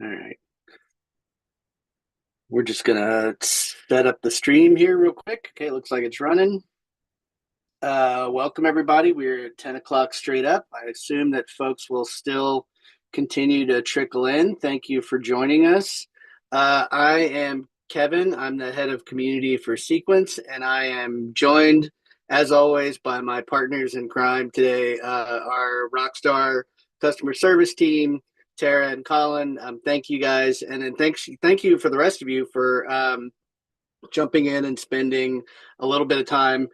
All right. We're just gonna set up the stream here real quick. Okay, looks like it's running. Welcome everybody. We're at 10 o'clock straight up. I assume that folks will still continue to trickle in. Thank you for joining us. I am Kevin. I'm the head of community for Sequence, and I am joined, as always, by my partners in crime today, our rockstar customer service team, Tara and Colin. Thank you guys, and then thank you for the rest of you for jumping in and spending a little bit of time.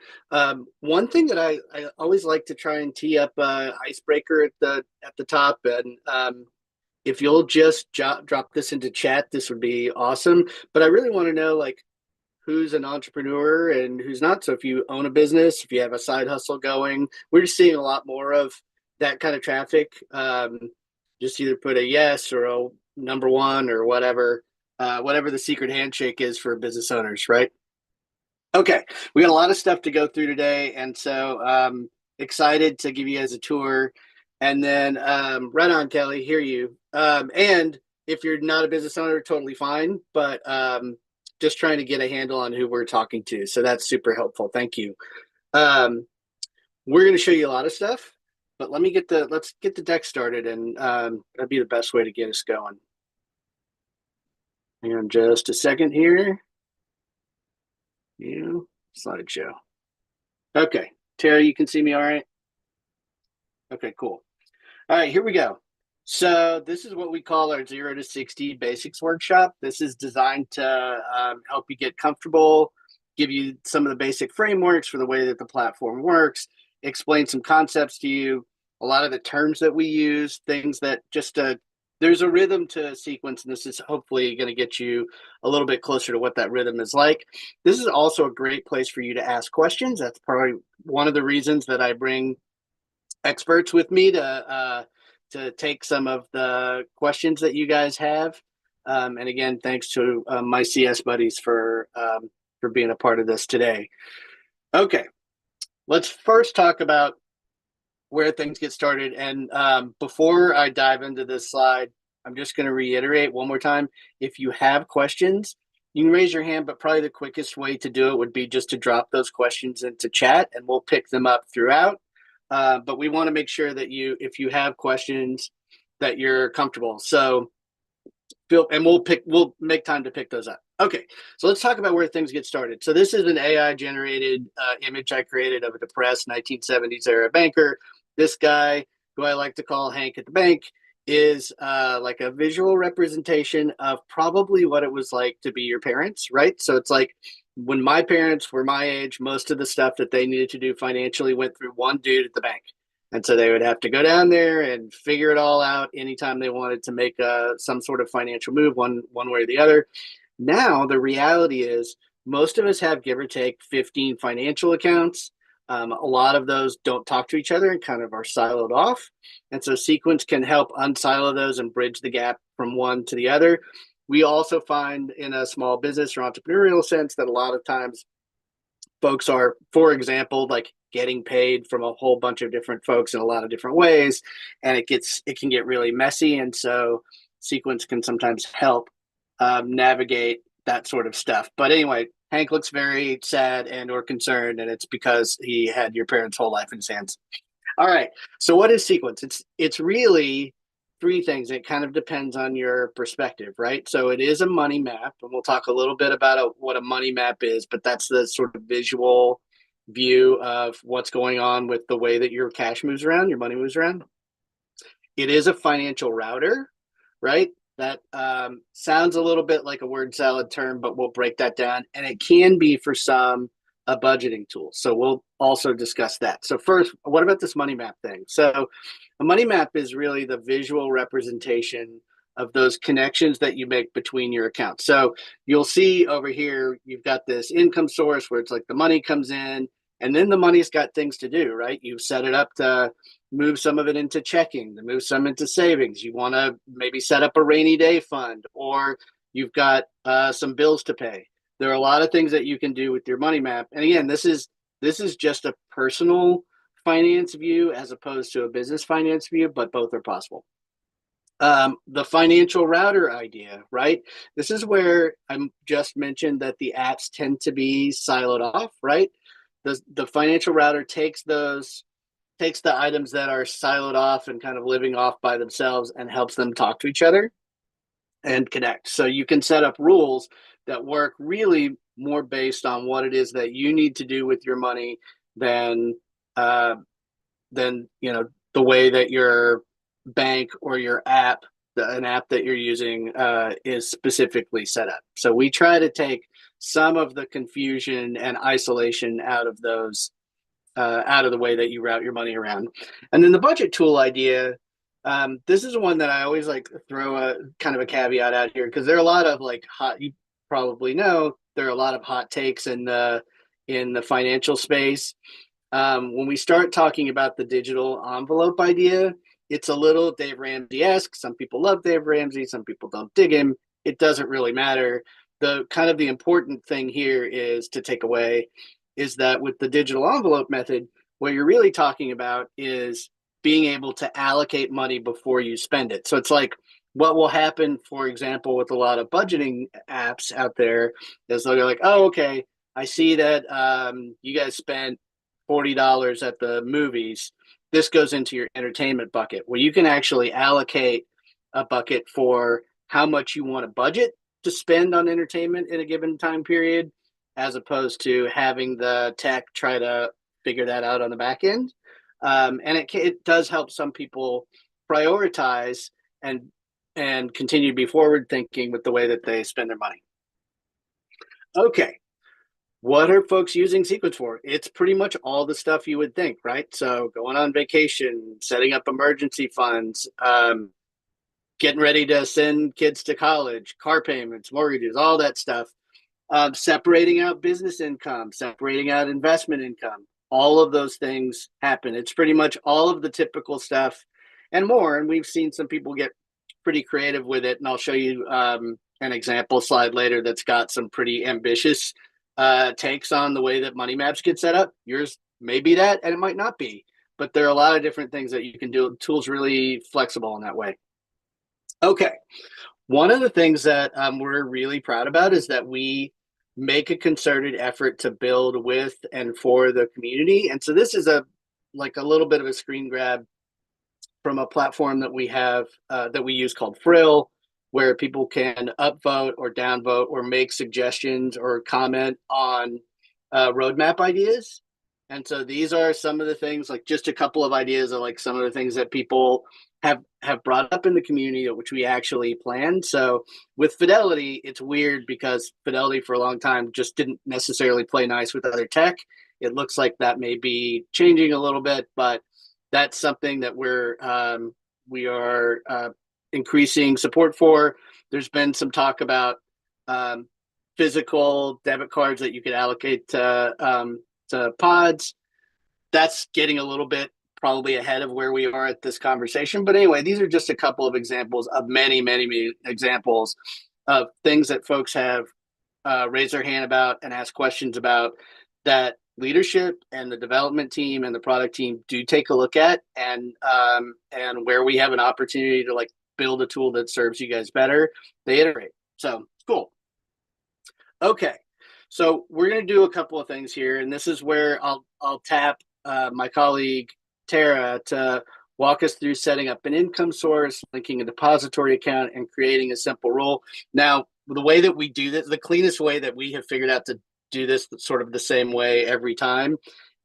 One thing that I always like to try and tee up icebreaker at the top, and if you'll just drop this into chat, this would be awesome. But I really want to know like who's an entrepreneur and who's not. So if you own a business, if you have a side hustle going, we're just seeing a lot more of that kind of traffic. Just either put a yes or a number one or whatever the secret handshake is for business owners, right? Okay, we got a lot of stuff to go through today, and so excited to give you guys a tour. And then right on, Kelly, hear you. And if you're not a business owner, totally fine, but just trying to get a handle on who we're talking to. So that's super helpful. Thank you. Um, we're going to show you a lot of stuff, but let's get the deck started, and that'd be the best way to get us going. Hang on just a second here. You slideshow. Okay, Tara, you can see me all right? Okay, cool. All right, here we go. So this is what we call our 0 to 60 basics workshop. This is designed to help you get comfortable, give you some of the basic frameworks for the way that the platform works, explain some concepts to you, a lot of the terms that we use, things that just there's a rhythm to Sequence, and this is hopefully going to get you a little bit closer to what that rhythm is like. This is also a great place for you to ask questions. That's probably one of the reasons that I bring experts with me to take some of the questions that you guys have. And again, thanks to my CS buddies for being a part of this today. Okay, let's first talk about where things get started. And before I dive into this slide, I'm just going to reiterate one more time. If you have questions, you can raise your hand, but probably the quickest way to do it would be just to drop those questions into chat, and we'll pick them up throughout. But we want to make sure that if you have questions, that you're comfortable. So we'll make time to pick those up. Okay, so let's talk about where things get started. So this is an AI generated image I created of a depressed 1970s era banker. This guy, who I like to call Hank at the bank, is like a visual representation of probably what it was like to be your parents, right? So it's like when my parents were my age, most of the stuff that they needed to do financially went through one dude at the bank. And so they would have to go down there and figure it all out anytime they wanted to make some sort of financial move one way or the other. Now, the reality is most of us have, give or take, 15 financial accounts. A lot of those don't talk to each other and kind of are siloed off. And so Sequence can help unsilo those and bridge the gap from one to the other. We also find in a small business or entrepreneurial sense that a lot of times folks are, for example, like getting paid from a whole bunch of different folks in a lot of different ways, and it can get really messy. And so Sequence can sometimes help navigate that sort of stuff. But anyway, Hank looks very sad and or concerned, and it's because he had your parents' whole life in his hands. All right. So what is Sequence? It's really three things. It kind of depends on your perspective, right? So it is a money map, and we'll talk a little bit about what a money map is, but that's the sort of visual view of what's going on with the way that your cash moves around, your money moves around. It is a financial router, right? That sounds a little bit like a word salad term, but we'll break that down. And it can be for some a budgeting tool. So we'll also discuss that. So first, what about this money map thing? So a money map is really the visual representation of those connections that you make between your accounts. So you'll see over here, you've got this income source where it's like the money comes in, and then the money's got things to do, right? You've set it up to move some of it into checking, to move some into savings. You want to maybe set up a rainy day fund, or you've got some bills to pay. There are a lot of things that you can do with your money map. And again, this is just a personal finance view as opposed to a business finance view, but both are possible. The financial router idea, right? This is where I just mentioned that the apps tend to be siloed off, right? The financial router takes the items that are siloed off and kind of living off by themselves and helps them talk to each other and connect. So you can set up rules that work really more based on what it is that you need to do with your money than uh, than the way that your bank or your app, an app that you're using, is specifically set up. So we try to take some of the confusion and isolation out of those, out of the way that you route your money around. And then the budget tool idea. This is one that I always like throw a kind of a caveat out here because there are a lot of like hot. You probably know there are a lot of hot takes in the financial space. When we start talking about the digital envelope idea, it's a little Dave Ramsey-esque. Some people love Dave Ramsey, some people don't dig him. It doesn't really matter. The kind of the important thing here is to take away is that with the digital envelope method, what you're really talking about is being able to allocate money before you spend it. So it's like what will happen, for example, with a lot of budgeting apps out there is they're like, oh, okay, I see that you guys spent $40 at the movies. This goes into your entertainment bucket where you can actually allocate a bucket for how much you want to budget to spend on entertainment in a given time period, as opposed to having the tech try to figure that out on the back end. And it does help some people prioritize and continue to be forward thinking with the way that they spend their money. Okay, what are folks using Sequence for? It's pretty much all the stuff you would think, right? So going on vacation, setting up emergency funds, getting ready to send kids to college, car payments, mortgages, all that stuff. Separating out business income, separating out investment income. All of those things happen. It's pretty much all of the typical stuff and more. And we've seen some people get pretty creative with it. And I'll show you an example slide later that's got some pretty ambitious takes on the way that money maps get set up. Yours may be that, and it might not be. But there are a lot of different things that you can do. The tool's really flexible in that way. Okay. One of the things that we're really proud about is that we make a concerted effort to build with and for the community. And so this is a little bit of a screen grab from a platform that we have that we use called Frill, where people can upvote or downvote or make suggestions or comment on roadmap ideas. And so these are some of the things, like just a couple of ideas of like some of the things that people have brought up in the community, which we actually planned. So with Fidelity, it's weird because Fidelity for a long time just didn't necessarily play nice with other tech. It looks like that may be changing a little bit, but that's something that we are increasing support for. There's been some talk about physical debit cards that you could allocate to pods. That's getting a little bit probably ahead of where we are at this conversation. But anyway, these are just a couple of examples of many, many, many examples of things that folks have raised their hand about and asked questions about that leadership and the development team and the product team do take a look at, and where we have an opportunity to like build a tool that serves you guys better, they iterate. So it's cool. Okay. So we're going to do a couple of things here, and this is where I'll tap my colleague Tara to walk us through setting up an income source, linking a depository account, and creating a simple rule. Now, the way that we do this, the cleanest way that we have figured out to do this sort of the same way every time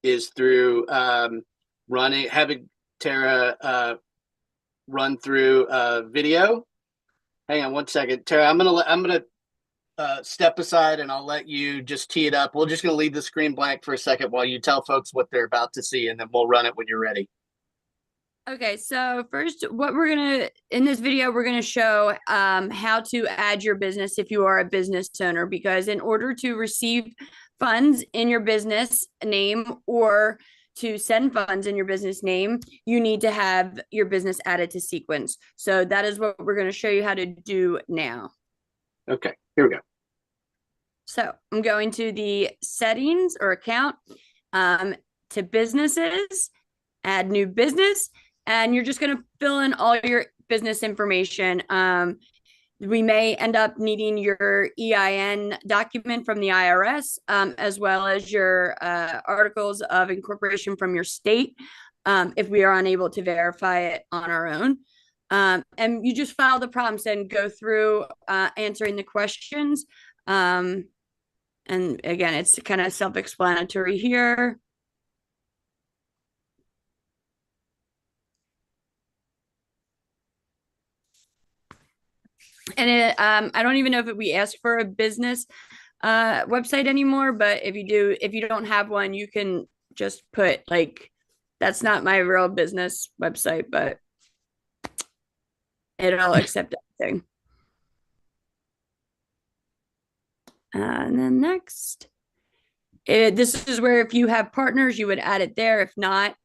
is through having Tara run through a video. Hang on one second, Tara. I'm gonna step aside and I'll let you just tee it up. We're just going to leave the screen blank for a second while you tell folks what they're about to see, and then we'll run it when you're ready. Okay, so first, in this video, we're gonna show how to add your business if you are a business owner, because in order to receive funds in your business name or to send funds in your business name, you need to have your business added to Sequence. So that is what we're gonna show you how to do now. Okay, here we go. So I'm going to the settings or account, to businesses, add new business, and you're just going to fill in all your business information. We may end up needing your EIN document from the IRS, as well as your articles of incorporation from your state, if we are unable to verify it on our own. And you just file the prompts and go through answering the questions. And again, it's kind of self-explanatory here. And I don't even know if we ask for a business website anymore, but if you don't have one, you can just put like, that's not my real business website, but it'll accept everything. And then next, this is where if you have partners, you would add it there. If not,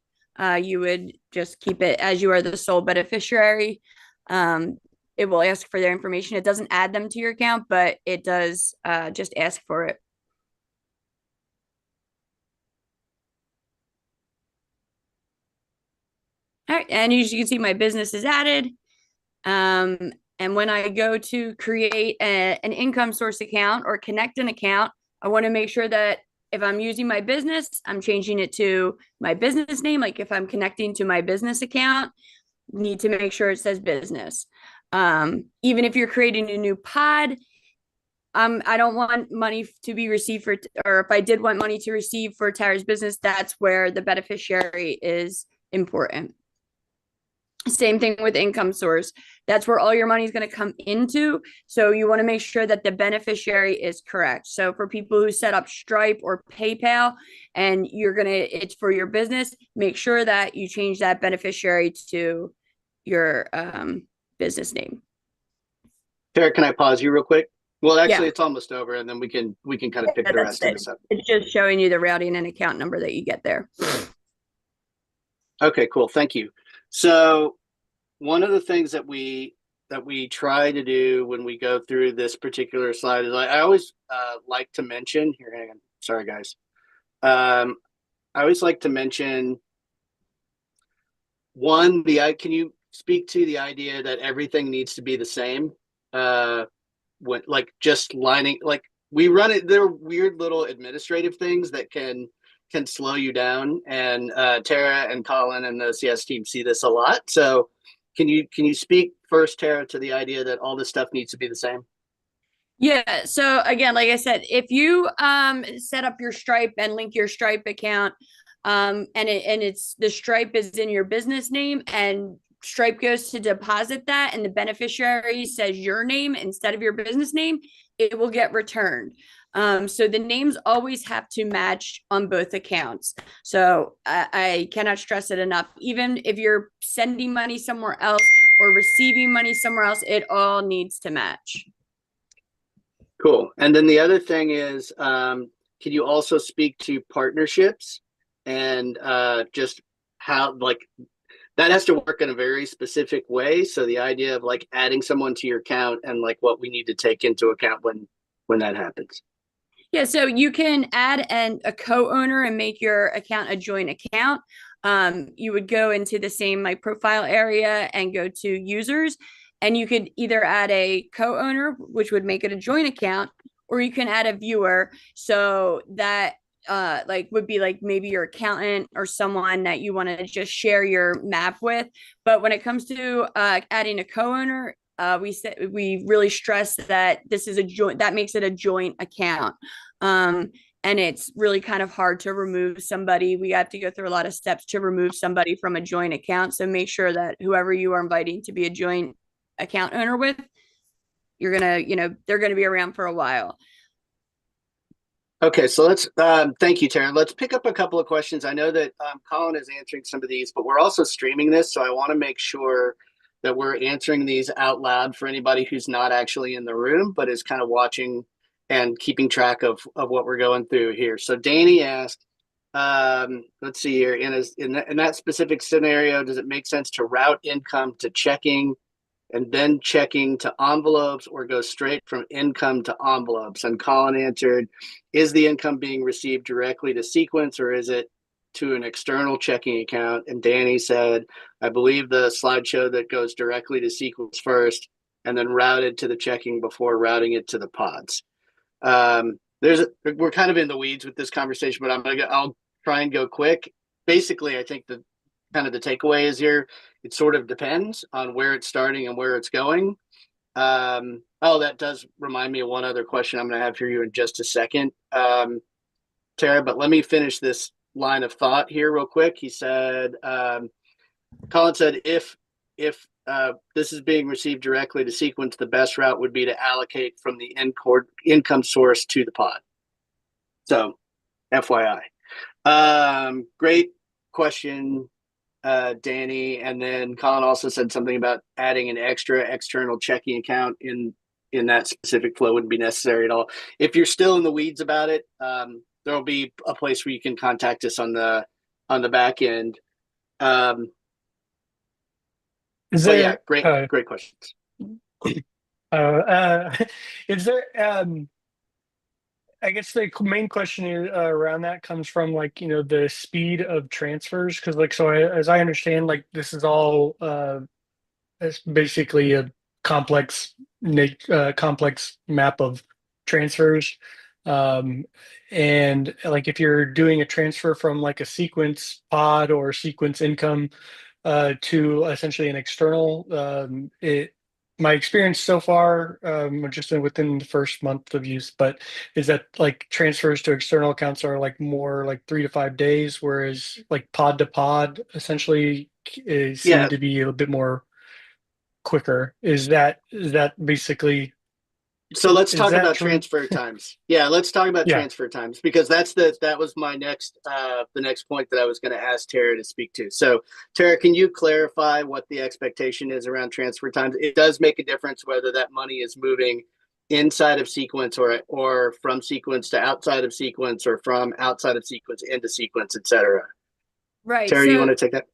you would just keep it as you are the sole beneficiary. It will ask for their information. It doesn't add them to your account, but it does just ask for it. All right, and as you can see, my business is added. And when I go to create an income source account or connect an account, I want to make sure that if I'm using my business, I'm changing it to my business name. Like if I'm connecting to my business account, need to make sure it says business. Even if you're creating a new pod, I don't want money to be received for, or if I did want money to receive for Tara's business, that's where the beneficiary is important. Same thing with income source. That's where all your money is going to come into. So you want to make sure that the beneficiary is correct. So for people who set up Stripe or PayPal and it's for your business, make sure that you change that beneficiary to your business name. Tara, can I pause you real quick? Well, actually, It's almost over, and then we can kind of pick the rest of this up. It's just showing you the routing and account number that you get there. Okay, cool. Thank you. So one of the things that we try to do when we go through this particular slide is I always like to mention here. Hang on. Sorry, guys. I always like to mention one. Can you speak to the idea that everything needs to be the same? When just lining, we run it. There are weird little administrative things that can slow you down, and Tara and Colin and the CS team see this a lot. So can you speak first, Tara, to the idea that all this stuff needs to be the same? Yeah. So again, like I said, if you set up your Stripe and link your Stripe account, and it's the Stripe is in your business name, and Stripe goes to deposit that, and the beneficiary says your name instead of your business name, it will get returned. So the names always have to match on both accounts. So I cannot stress it enough. Even if you're sending money somewhere else or receiving money somewhere else, it all needs to match. Cool. And then the other thing is, can you also speak to partnerships and just how that has to work in a very specific way. So the idea of adding someone to your account and what we need to take into account when that happens. Yeah, so you can add a co-owner and make your account a joint account. You would go into the same profile area and go to users, and you could either add a co-owner, which would make it a joint account, or you can add a viewer. So that would be maybe your accountant or someone that you want to just share your map with. But when it comes to adding a co-owner, we really stress that this is a joint, that makes it a joint account. And it's really kind of hard to remove somebody. We have to go through a lot of steps to remove somebody from a joint account. So make sure that whoever you are inviting to be a joint account owner with, they're going to be around for a while. Okay, so let's thank you, Tara. Let's pick up a couple of questions. I know that Colin is answering some of these, but we're also streaming this, so I want to make sure that we're answering these out loud for anybody who's not actually in the room, but is kind of watching and keeping track of what we're going through here. So Danny asked, let's see here, in that specific scenario, does it make sense to route income to checking and then checking to envelopes, or go straight from income to envelopes? And Colin answered, is the income being received directly to sequence, or is it to an external checking account. And Danny said, I believe the slideshow that goes directly to sequence first and then routed to the checking before routing it to the pods. We're kind of in the weeds with this conversation, but I'll try and go quick. Basically, I think the takeaway is here. It sort of depends on where it's starting and where it's going. That does remind me of one other question I'm going to have for you in just a second, Tara, but let me finish this line of thought here real quick. He said, Colin said, if this is being received directly to sequence, the best route would be to allocate from the income source to the pod. So, FYI. Great question, Danny. And then Colin also said something about adding an extra external checking account in that specific flow wouldn't be necessary at all. If you're still in the weeds about it, there will be a place where you can contact us on the back end. Great questions. Is there? I guess the main question around that comes from the speed of transfers, because as I understand, this is all it's basically a complex map of transfers. And if you're doing a transfer from a sequence pod or sequence income to essentially an external, my experience so far, just within the first month of use, but is that transfers to external accounts are more 3 to 5 days, whereas pod to pod essentially seem to be a bit more quicker. Is that basically? So let's talk about transfer times. Yeah, let's talk about transfer times, because that was my next the next point that I was going to ask Tara to speak to. So Tara, can you clarify what the expectation is around transfer times? It does make a difference whether that money is moving inside of sequence or from sequence to outside of sequence, or from outside of sequence into sequence, etc. Right. Tara, you want to take that?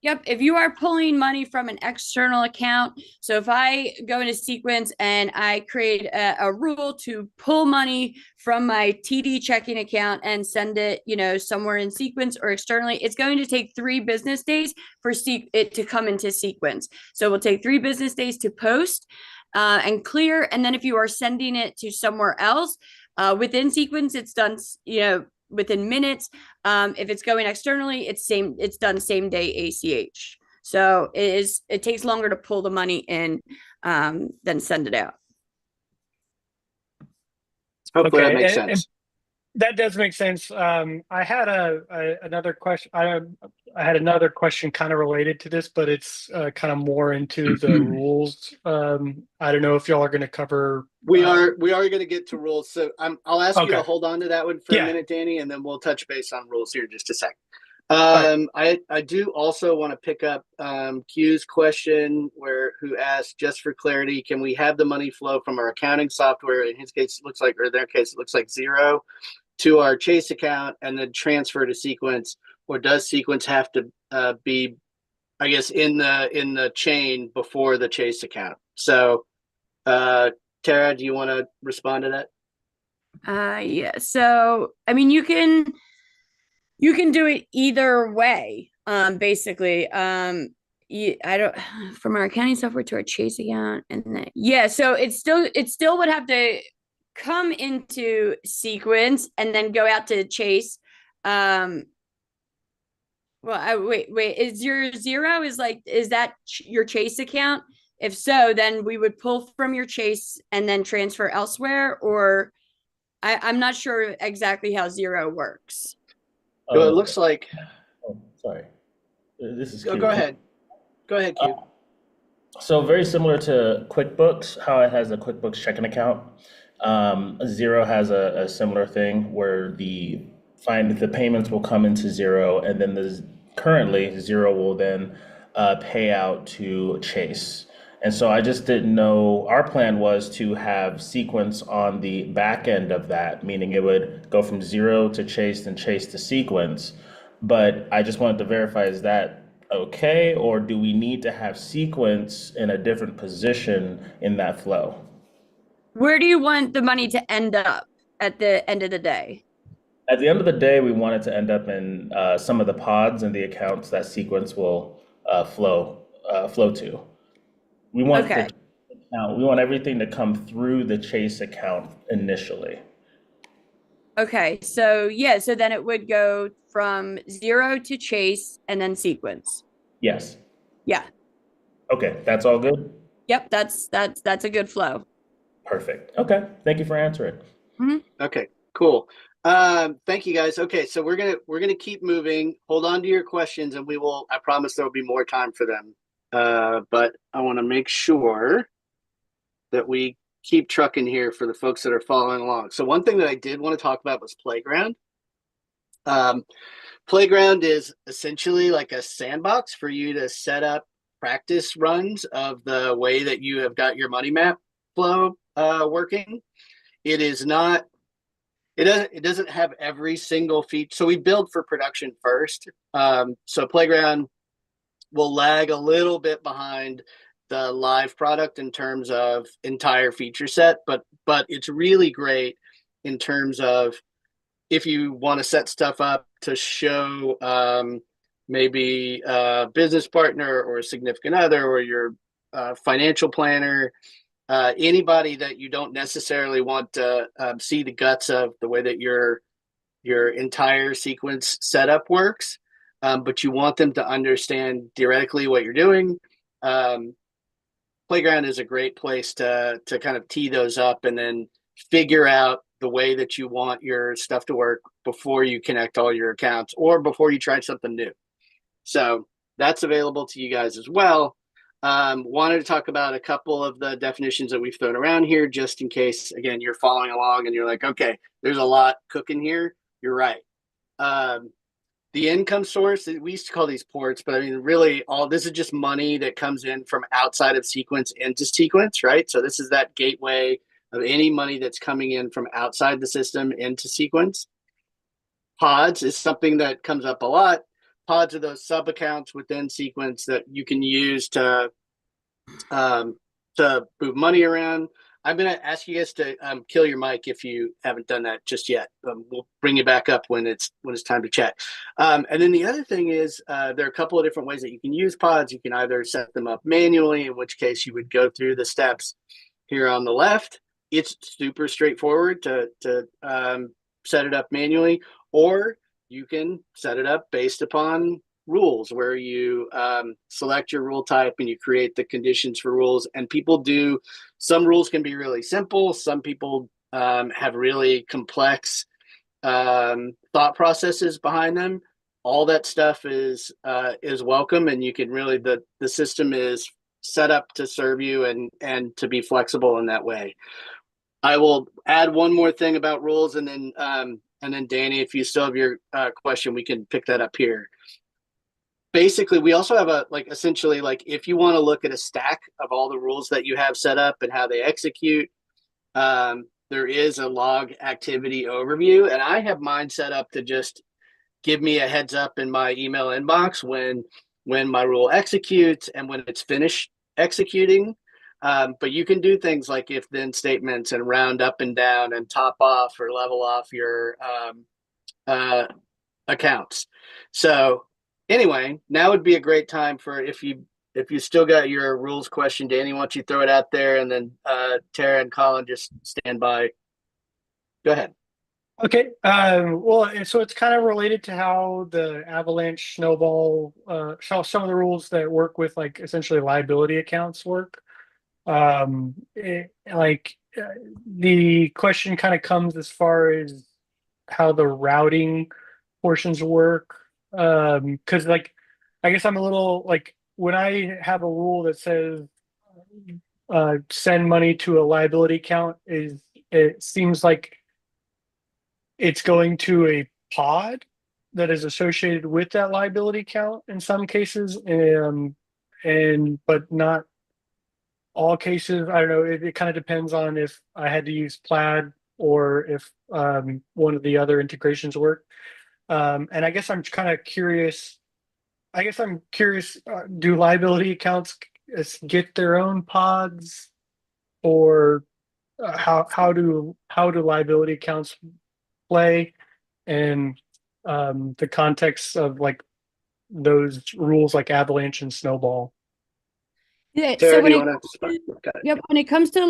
Yep. If you are pulling money from an external account, so if I go into sequence and I create a rule to pull money from my TD checking account and send it, somewhere in sequence or externally, it's going to take 3 business days for it to come into sequence. So it will take 3 business days to post and clear. And then if you are sending it to somewhere else within sequence, it's done, within minutes. If it's going externally, it's done same day ACH. So it takes longer to pull the money in than send it out. Hopefully that makes sense. That does make sense. I had another question. I had another question kind of related to this, but it's kind of more into the rules. I don't know if y'all are going to cover. We are going to get to rules. So I'll ask you to hold on to that one for a minute, Danny, and then we'll touch base on rules here in just a second. I do also want to pick up Q's question who asked, just for clarity, can we have the money flow from our accounting software? In his case, it looks like, or in their case, it looks like Xero, to our Chase account and then transfer to sequence, or does sequence have to be, I guess, in the chain before the Chase account? So Tara, do you want to respond to that? Yeah. So I mean, you can do it either way. Basically, I don't, from our accounting software to our Chase account, and then, so it still would have to come into sequence and then go out to Chase. Wait, is your Xero is that your Chase account? If so, then we would pull from your Chase and then transfer elsewhere, or I'm not sure exactly how Xero works. Well, it looks like. Oh, sorry. This is Q. Go ahead. Go ahead, Q. So very similar to QuickBooks, how it has a QuickBooks checking account. Xero has a similar thing where the payments will come into Xero, and then currently Xero will then pay out to Chase. And so I just didn't know, our plan was to have sequence on the back end of that, meaning it would go from Xero to Chase and Chase to sequence. But I just wanted to verify, is that okay? Or do we need to have sequence in a different position in that flow? Where do you want the money to end up at the end of the day? At the end of the day, we want it to end up in some of the pods and the accounts that sequence will flow to. We want the Okay. account, we want everything to come through the Chase account initially. Okay. So yeah, so then it would go from 0 to Chase and then sequence. Yes. Yeah. Okay, that's all good? Yep, that's a good flow. Perfect. Okay, thank you for answering. Okay, cool. Thank you guys. Okay, so we're gonna keep moving. Hold on to your questions, and we will. I promise there will be more time for them. But I want to make sure that we keep trucking here for the folks that are following along. So one thing that I did want to talk about was Playground. Playground is essentially like a sandbox for you to set up practice runs of the way that you have got your money map flow working. It is not. It doesn't have every single feature. So we build for production first. So Playground will lag a little bit behind the live product in terms of entire feature set, but it's really great in terms of if you want to set stuff up to show maybe a business partner or a significant other or your financial planner, anybody that you don't necessarily want to see the guts of the way that your entire sequence setup works, but you want them to understand theoretically what you're doing. Um, Playground is a great place to kind of tee those up and then figure out the way that you want your stuff to work before you connect all your accounts or before you try something new. So that's available to you guys as well. Wanted to talk about a couple of the definitions that we've thrown around here, just in case, again, you're following along and you're like, okay, there's a lot cooking here. You're right. The income source, we used to call these ports, but I mean, really, all this is just money that comes in from outside of sequence into sequence, right? So this is that gateway of any money that's coming in from outside the system into sequence. Pods is something that comes up a lot. Pods are those sub accounts within sequence that you can use to move money around. I'm going to ask you guys to kill your mic if you haven't done that just yet. We'll bring you back up when it's time to chat. And then the other thing is there are a couple of different ways that you can use pods. You can either set them up manually, in which case you would go through the steps here on the left. It's super straightforward to set it up manually, or you can set it up based upon rules where you select your rule type and you create the conditions for rules. And people do, some rules can be really simple. Some people have really complex thought processes behind them. All that stuff is welcome, and you can really, the system is set up to serve you and to be flexible in that way. I will add one more thing about rules, and then Danny, if you still have your question, we can pick that up here. Basically, we also have essentially if you want to look at a stack of all the rules that you have set up and how they execute, there is a log activity overview, and I have mine set up to just give me a heads up in my email inbox when my rule executes and when it's finished executing. But you can do things like if then statements and round up and down and top off or level off your accounts. So anyway, now would be a great time for if you still got your rules question, Danny, why don't you throw it out there, and then Tara and Colin just stand by. Go ahead. Okay. Well, so it's kind of related to how the Avalanche Snowball, some of the rules that work with essentially liability accounts work. The question kind of comes as far as how the routing portions work. Because I guess I'm a little when I have a rule that says send money to a liability account, it seems like it's going to a pod that is associated with that liability account in some cases, and but not all cases. I don't know. It kind of depends on if I had to use Plaid or if one of the other integrations work. And I guess I'm kind of curious. Do liability accounts get their own pods, or how do liability accounts play? and the context of like those rules like avalanche and snowball. Yeah. Tara, So do when you it want to start? Got it. Yep. When it comes to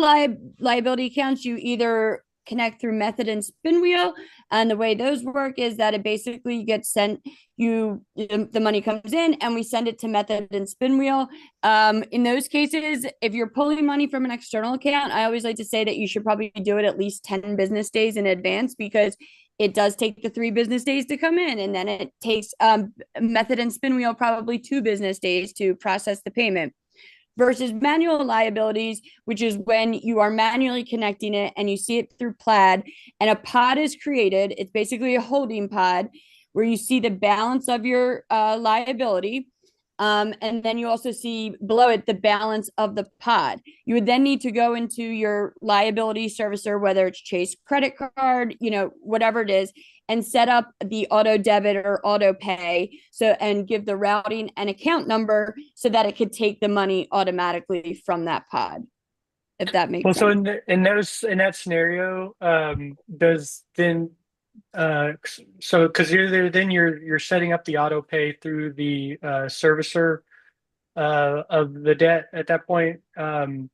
liability accounts, you either connect through method and spin wheel. And the way those work is that it basically gets sent, the money comes in and we send it to method and spin wheel. In those cases, if you're pulling money from an external account, I always like to say that you should probably do it at least 10 business days in advance, because it does take the 3 business days to come in. And then it takes method and spin wheel probably 2 business days to process the payment, versus manual liabilities, which is when you are manually connecting it and you see it through Plaid and a pod is created. It's basically a holding pod where you see the balance of your liability. And then you also see below it the balance of the pod. You would then need to go into your liability servicer, whether it's Chase credit card, whatever it is, and set up the auto debit or auto pay, and give the routing and account number so that it could take the money automatically from that pod, if that makes Well, so sense. in that scenario, does then so because you're setting up the auto pay through the servicer of the debt at that point.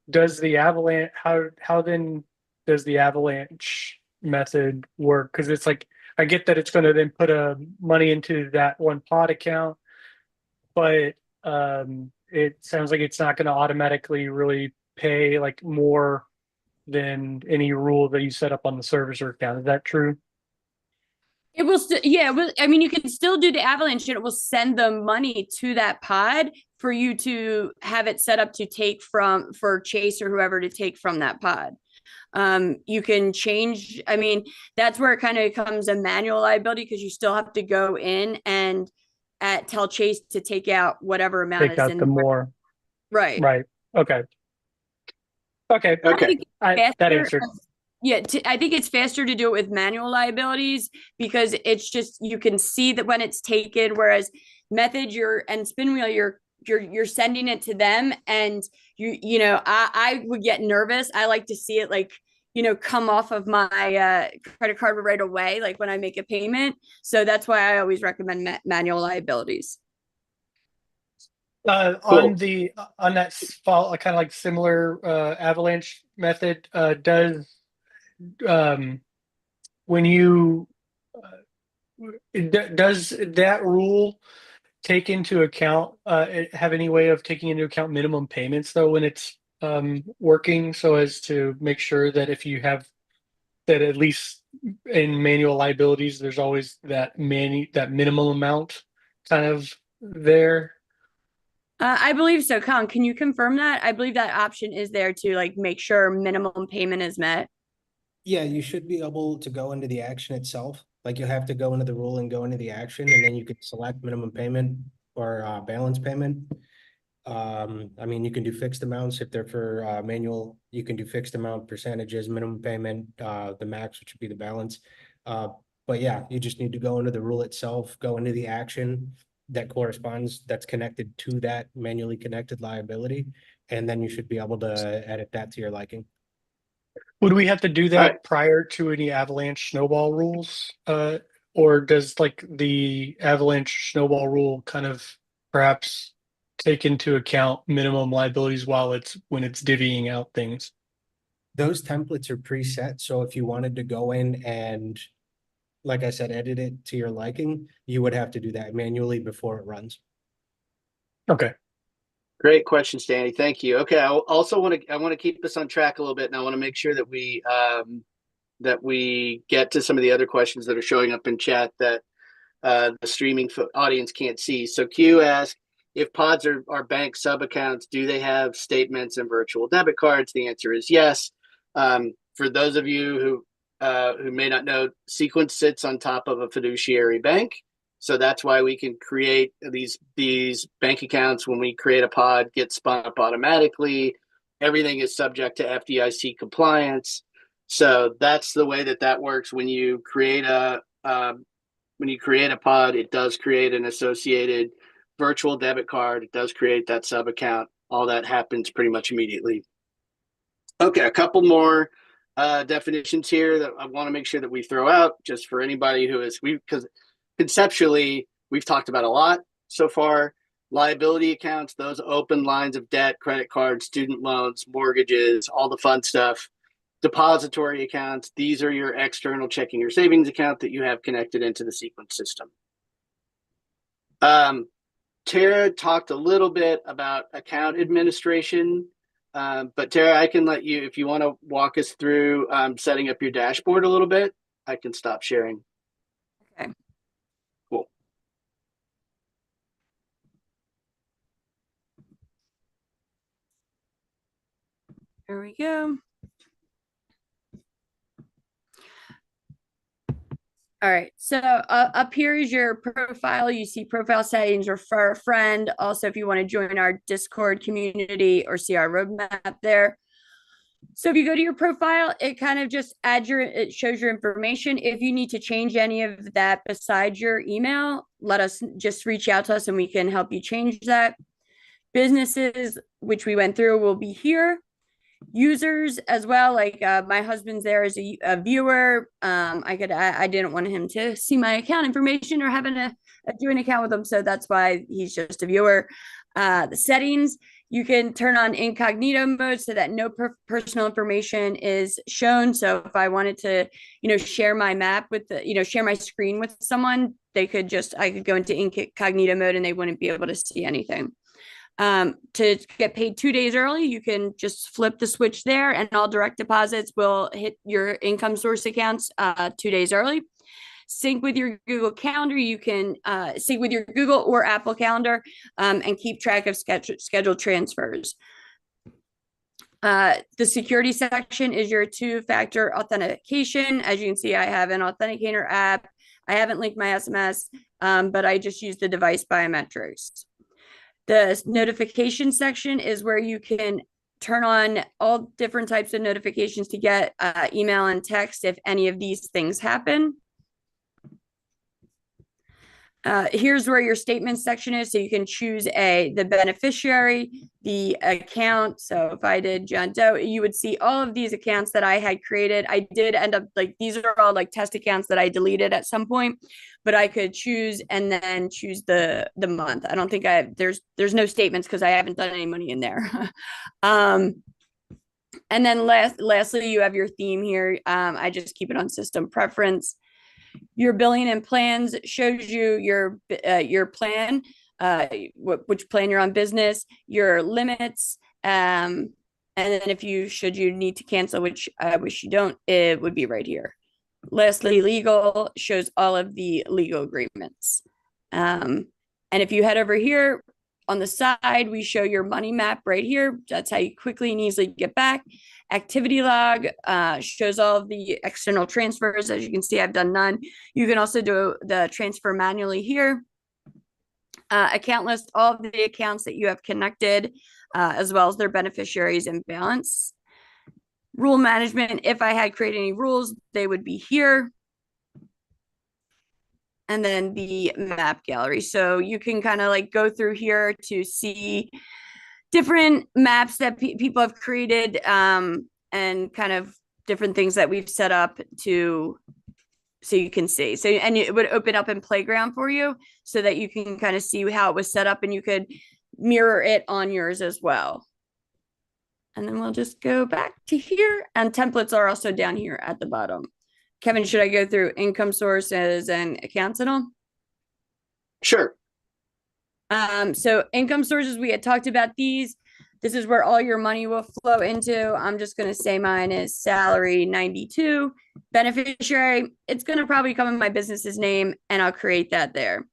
Does the avalanche how then does the avalanche method work? Because it's like I get that it's going to then put money into that one pod account, but it sounds like it's not going to automatically really pay like more than any rule that you set up on the servicer account. Is that true? It will still, yeah. I mean, you can still do the avalanche, and it will send the money to that pod for you to have it set up to take from, for Chase or whoever to take from that pod. You can change. I mean, that's where it kind of becomes a manual liability, because you still have to go in and tell Chase to take out whatever amount Take is out in the there. more. Right. Right. Okay. Okay. I Okay. think That faster. answered. Yeah, I think it's faster to do it with manual liabilities, because it's just, you can see that when it's taken, whereas method and spin wheel, you're sending it to them, and I would get nervous. I like to see it like, come off of my credit card right away, like when I make a payment. So that's why I always recommend manual liabilities. On Cool. that kind of like similar avalanche method, does when you does that rule take into account have any way of taking into account minimum payments though when it's working, so as to make sure that if you have that, at least in manual liabilities, there's always that minimum amount kind of there. I believe so. Colin, can you confirm that? I believe that option is there to like make sure minimum payment is met. Yeah, you should be able to go into the action itself. Like you have to go into the rule and go into the action, and then you can select minimum payment or balance payment. I mean, you can do fixed amounts if they're for manual. You can do fixed amount percentages, minimum payment, the max, which would be the balance. But yeah, you just need to go into the rule itself, go into the action that corresponds, that's connected to that manually connected liability, and then you should be able to edit that to your liking. Would we have to do All that right. prior to any avalanche snowball rules? Or does like the avalanche snowball rule kind of perhaps take into account minimum liabilities when it's divvying out things? Those templates are preset, so if you wanted to go in and, like I said, edit it to your liking, you would have to do that manually before it runs. Okay. Great questions, Danny. Thank you. Okay, I want to keep this on track a little bit, and I want to make sure that we get to some of the other questions that are showing up in chat that the streaming audience can't see. So Q asked, if pods are bank sub accounts, do they have statements and virtual debit cards? The answer is yes. For those of you who may not know, Sequence sits on top of a fiduciary bank. So that's why we can create these bank accounts. When we create a pod, get spun up automatically. Everything is subject to FDIC compliance. So that's the way that works. When you create a pod, it does create an associated virtual debit card. It does create that sub account. All that happens pretty much immediately. Okay, a couple more definitions here that I want to make sure that we throw out just for anybody who is, because conceptually we've talked about a lot so far. Liability accounts, those open lines of debt, credit cards, student loans, mortgages, all the fun stuff. Depository accounts, these are your external checking or savings account that you have connected into the Sequence system. Tara talked a little bit about account administration, but Tara, I can let you, if you want to walk us through setting up your dashboard a little bit, I can stop sharing. Okay. Cool. There we go. All right, so up here is your profile. You see profile settings, refer a friend. Also, if you want to join our Discord community or see our roadmap there. So if you go to your profile, it kind of just it shows your information. If you need to change any of that besides your email, let us just reach out to us and we can help you change that. Businesses, which we went through, will be here. Users as well, like my husband's there as a viewer. I didn't want him to see my account information or having a joint account with him, so that's why he's just a viewer. The settings, you can turn on incognito mode so that no personal information is shown. So if I wanted to, share my map with share my screen with someone, I could go into incognito mode and they wouldn't be able to see anything. To get paid 2 days early, you can just flip the switch there and all direct deposits will hit your income source accounts 2 days early. Sync with your Google Calendar. You can sync with your Google or Apple Calendar and keep track of scheduled transfers. The security section is your two-factor authentication. As you can see, I have an authenticator app. I haven't linked my SMS, but I just use the device biometrics. The notification section is where you can turn on all different types of notifications to get email and text if any of these things happen. Here's where your statement section is. So you can choose the beneficiary, the account. So if I did John Doe, you would see all of these accounts that I had created. I did end up these are all test accounts that I deleted at some point, but I could choose and then choose the month. I don't think there's no statements because I haven't done any money in there. And then lastly, you have your theme here. I just keep it on system preference. Your billing and plans shows you your plan, which plan you're on business, your limits, and then if you need to cancel, which I wish you don't, it would be right here. Lastly, legal shows all of the legal agreements. And if you head over here on the side, we show your money map right here. That's how you quickly and easily get back. Activity log shows all of the external transfers. As you can see, I've done none. You can also do the transfer manually here. Account list, all of the accounts that you have connected, as well as their beneficiaries and balance. Rule management, if I had created any rules, they would be here. And then the map gallery. So you can kind of go through here to see different maps that people have created and kind of different things that we've set up so you can see. So, and it would open up in Playground for you so that you can kind of see how it was set up and you could mirror it on yours as well. And then we'll just go back to here, and templates are also down here at the bottom. Kevin, should I go through income sources and accounts and all? Sure. So income sources, we had talked about these. This is where all your money will flow into. I'm just going to say mine is salary 92. Beneficiary, it's going to probably come in my business's name, and I'll create that there.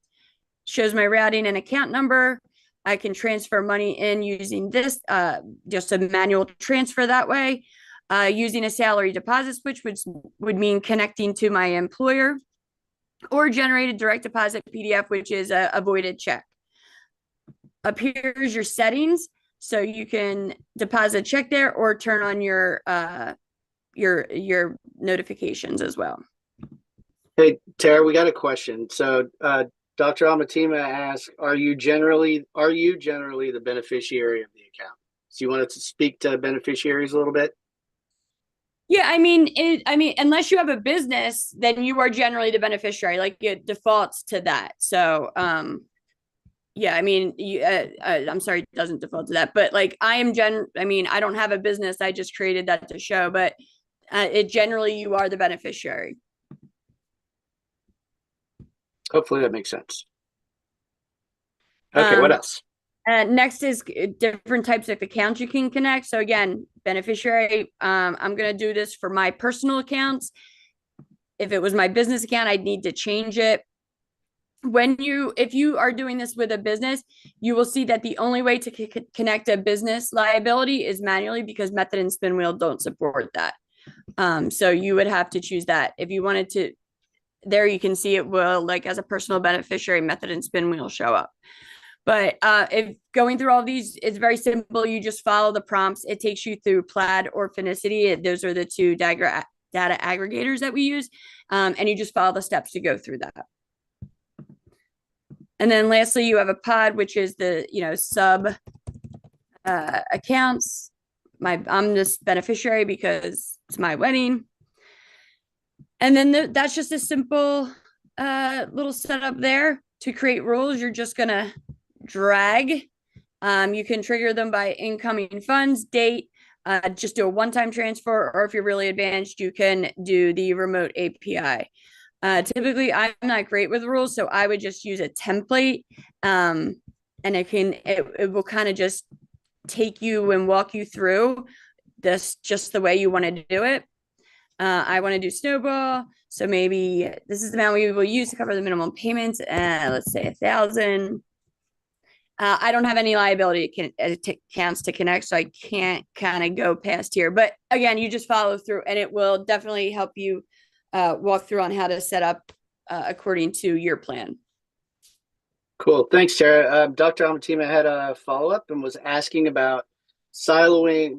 Shows my routing and account number. I can transfer money in using this, just a manual transfer that way. Using a salary deposit switch, which would mean connecting to my employer, or generated direct deposit PDF, which is a voided check. Up here is your settings. So you can deposit check there or turn on your notifications as well. Hey, Tara, we got a question. So Dr. Amatima asked, are you generally the beneficiary of the account? So you wanted to speak to beneficiaries a little bit? Yeah, I mean, unless you have a business, then you are generally the beneficiary. Like it defaults to that. So, yeah, I mean, I'm sorry, it doesn't default to that, but like I mean, I don't have a business. I just created that to show, but it generally you are the beneficiary. Hopefully that makes sense. Okay, what else? Next is different types of accounts you can connect. So again, beneficiary. I'm gonna do this for my personal accounts. If it was my business account, I'd need to change it. If you are doing this with a business, you will see that the only way to connect a business liability is manually, because method and spin wheel don't support that. So you would have to choose that. If you wanted to, there you can see it will, like as a personal beneficiary, method and spin wheel show up. But if going through all these, it's very simple. You just follow the prompts. It takes you through Plaid or Finicity. Those are the two data aggregators that we use. And you just follow the steps to go through that. And then lastly, you have a pod, which is the, sub accounts. I'm this beneficiary because it's my wedding. And then that's just a simple little setup there. To create rules, you're just going to drag. You can trigger them by incoming funds, date, just do a one-time transfer, or if you're really advanced, you can do the remote API. Typically, I'm not great with rules, so I would just use a template, and it will kind of just take you and walk you through this just the way you want to do it. I want to do snowball, so maybe this is the amount we will use to cover the minimum payments. Let's say 1,000. I don't have any liability accounts to connect, so I can't kind of go past here. But again, you just follow through, and it will definitely help you walk through on how to set up according to your plan. Cool. Thanks, Tara. Dr. Amatima had a follow-up and was asking about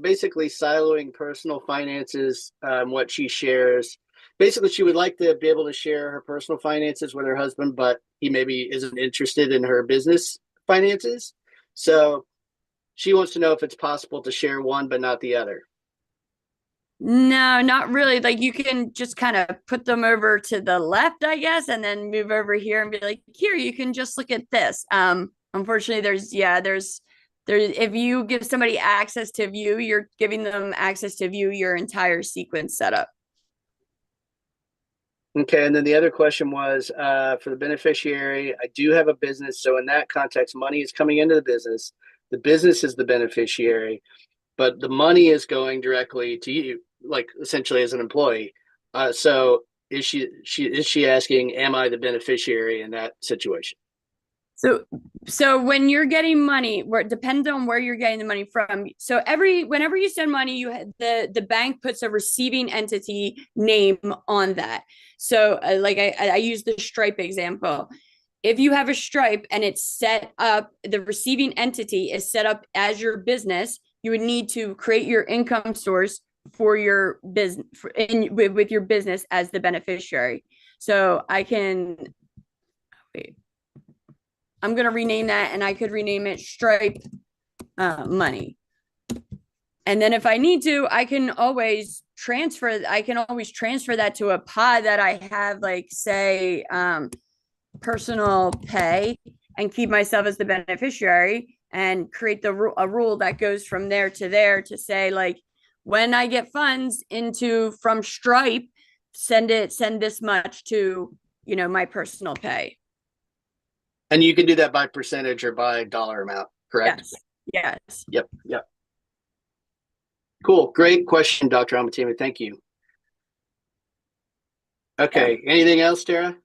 basically siloing personal finances, what she shares. Basically, she would like to be able to share her personal finances with her husband, but he maybe isn't interested in her business finances. So she wants to know if it's possible to share one but not the other. No, not really. Like you can just kind of put them over to the left, I guess, and then move over here and be like, here, you can just look at this. Unfortunately, there's if you give somebody access to view, you're giving them access to view your entire sequence setup. Okay, and then the other question was for the beneficiary, I do have a business. So in that context, money is coming into the business. The business is the beneficiary, but the money is going directly to you, like essentially as an employee. So is she asking, am I the beneficiary in that situation? So when you're getting money, where it depends on where you're getting the money from. So whenever you send money, the bank puts a receiving entity name on that. So like I use the Stripe example. If you have a Stripe and it's set up, the receiving entity is set up as your business, you would need to create your income source for your business with your business as the beneficiary. So I can wait. I'm going to rename that, and I could rename it Stripe money. And then if I need to, I can always transfer that to a pod that I have, like say personal pay, and keep myself as the beneficiary and create a rule that goes from there to say, like, when I get funds from Stripe, send this much to, my personal pay. And you can do that by percentage or by dollar amount, correct? Yes. Yep. Cool. Great question, Dr. Amatima. Thank you. Okay. Yeah. Anything else, Tara?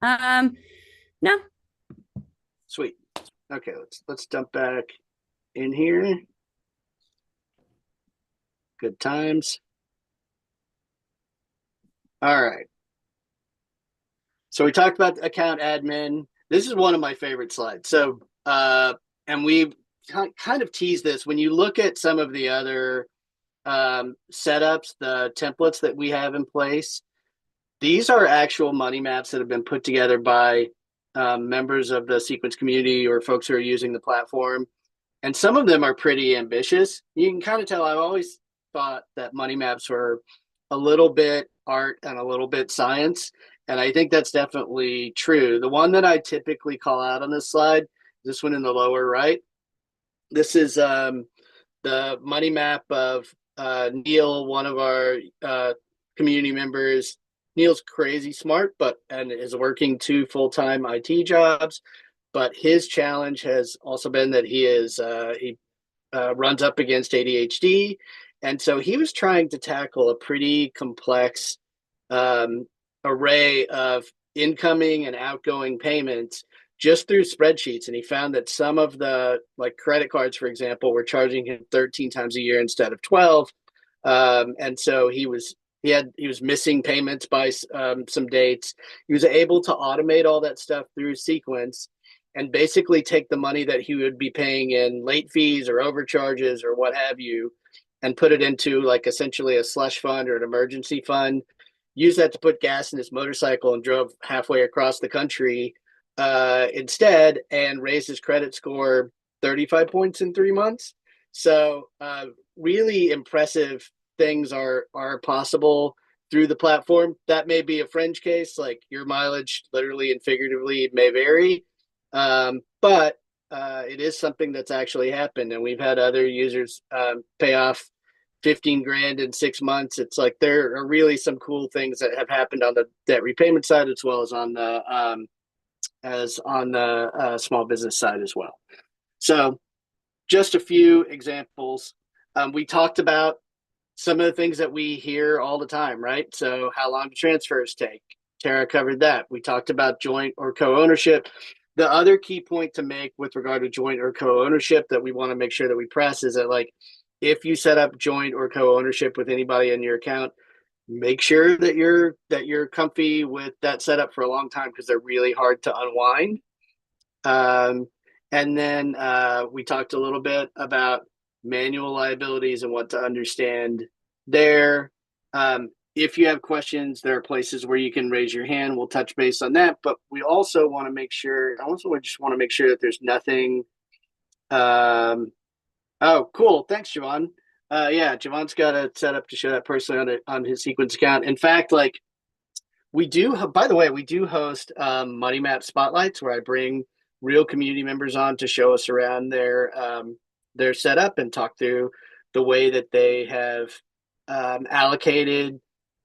No. Sweet. Okay, let's jump back in here. Good times. All right. So we talked about account admin. This is one of my favorite slides. So, and we kind of teased this. When you look at some of the other setups, the templates that we have in place, these are actual money maps that have been put together by members of the Sequence community or folks who are using the platform. And some of them are pretty ambitious. You can kind of tell I've always thought that money maps were a little bit art and a little bit science. And I think that's definitely true. The one that I typically call out on this slide, this one in the lower right, this is the money map of Neil, one of our community members. Neil's crazy smart, and is working 2 full-time IT jobs. But his challenge has also been that he runs up against ADHD, and so he was trying to tackle a pretty complex array of incoming and outgoing payments just through spreadsheets. And he found that some of the, like credit cards, for example, were charging him 13 times a year instead of 12. And so he was missing payments by some dates. He was able to automate all that stuff through Sequence and basically take the money that he would be paying in late fees or overcharges or what have you, and put it into like essentially a slush fund or an emergency fund, use that to put gas in his motorcycle, and drove halfway across the country instead, and raised his credit score 35 points in 3 months. So really impressive things are possible through the platform. That may be a fringe case, like your mileage literally and figuratively may vary, but it is something that's actually happened, and we've had other users pay off 15 grand in 6 months. It's like there are really some cool things that have happened on the debt repayment side, as well as on the small business side as well. So just a few examples. We talked about some of the things that we hear all the time, right? So how long do transfers take? Tara covered that. We talked about joint or co-ownership. The other key point to make with regard to joint or co-ownership that we want to make sure that we press is that, like, if you set up joint or co-ownership with anybody in your account, make sure that you're comfy with that setup for a long time, because they're really hard to unwind. And then we talked a little bit about manual liabilities and what to understand there. If you have questions, there are places where you can raise your hand. We'll touch base on that. But we also want to make sure, that there's nothing. Oh, cool. Thanks, Javon. Yeah, Javon's got a setup to show that personally on his Sequence account. In fact, like, we do host Money Map Spotlights, where I bring real community members on to show us around their setup and talk through the way that they have allocated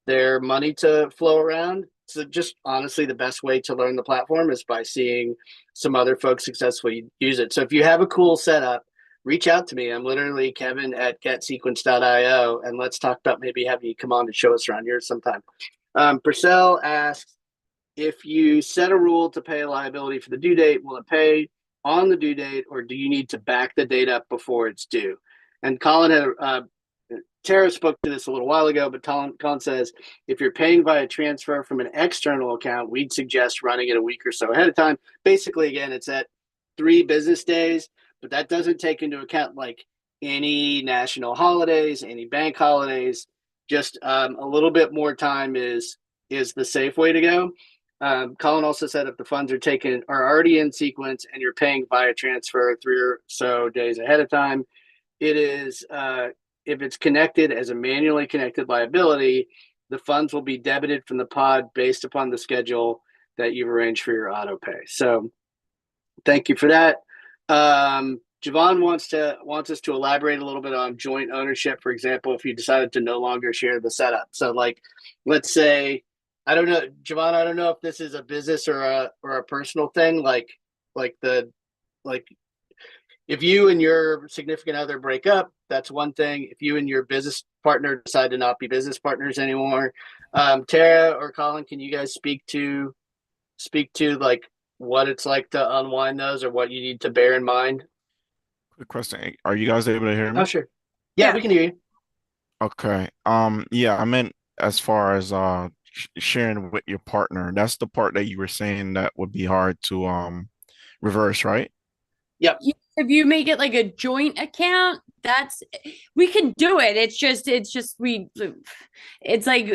their money to flow around. So just honestly, the best way to learn the platform is by seeing some other folks successfully use it. So if you have a cool setup, reach out to me. I'm literally Kevin at getsequence.io, and let's talk about maybe having you come on and show us around here sometime. Purcell asks, if you set a rule to pay a liability for the due date, will it pay on the due date, or do you need to back the date up before it's due? And Colin had Tara spoke to this a little while ago, but Colin says, if you're paying via transfer from an external account, we'd suggest running it a week or so ahead of time. Basically, again, it's at 3 business days, but that doesn't take into account like any national holidays, any bank holidays. Just a little bit more time is the safe way to go. Colin also said if the funds are already in Sequence and you're paying via transfer 3 or so days ahead of time, it is if it's connected as a manually connected liability, the funds will be debited from the pod based upon the schedule that you've arranged for your auto pay. So thank you for that. Javon wants us to elaborate a little bit on joint ownership. For example, if you decided to no longer share the setup. So like, let's say, I don't know, Javon, I don't know if this is a business or a personal thing. Like if you and your significant other break up, that's one thing. If you and your business partner decide to not be business partners anymore, Tara or Colin, can you guys speak to like what it's like to unwind those, or what you need to bear in mind? Quick question. Are you guys able to hear me? Oh, sure. Yeah, we can hear you. Okay. Yeah, I meant as far as sharing with your partner. That's the part that you were saying that would be hard to reverse, right? Yep. If you make it like a joint account, we can do it. It's like